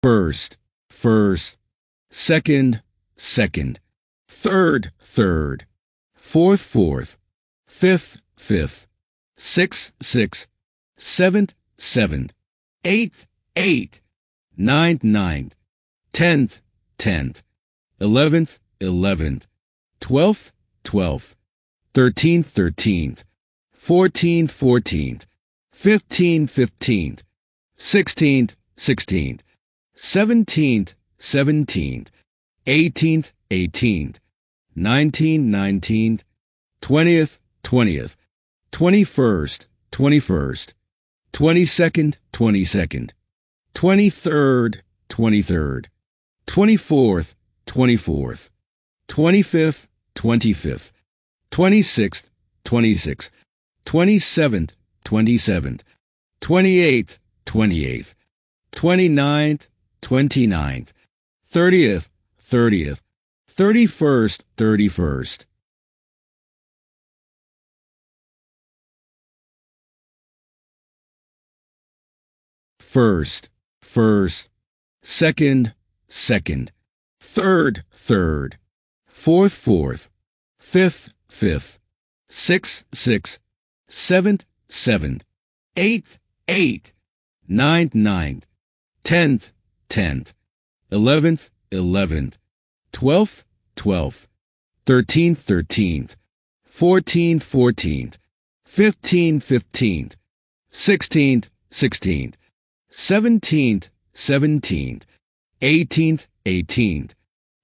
first, first, second, second, third, third, fourth, fourth, fifth, fifth, sixth, sixth, seventh, seventh, eighth, eighth, ninth, ninth, 10th, 10th, 11th, 11th, 12th, 12th, 13th, 13th, 14th, 14th, 15th, 15th, 16th, 16th, 17th, 17th, 18th, 18th, 19th, 19th, 20th, 20th, 21st, 21st, 22nd, 22nd, 23rd, 23rd, 24th, 24th, 25th, 25th, 26th, 26th, 27th, 27th, 28th, 28th, 29th, 29th, 30th, 30th, 31st, 31st. First, first, second, second, third, third, fourth, fourth, fifth, fifth, sixth, sixth, seventh, seventh, eighth, eighth, ninth, ninth, 10th, 10th, 11th, 11th, 12th, 12th, 13th, 13th, 14th, 14th, 15th, 15th, 16th, 16th, 17th, 17th, 18th, 18th,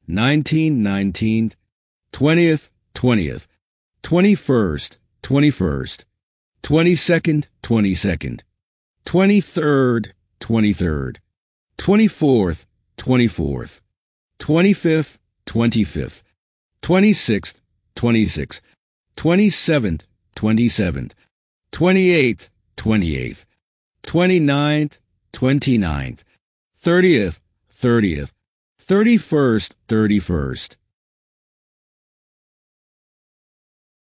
19th, 19th, 20th, 20th, 21st, 21st, 22nd, 22nd, 23rd, 23rd, 24th, 24th, 25th, 25th, 26th, 26th, 27th, 27th, 28th, 28th, 29th, 29th, 30th, 30th, 31st, 31st.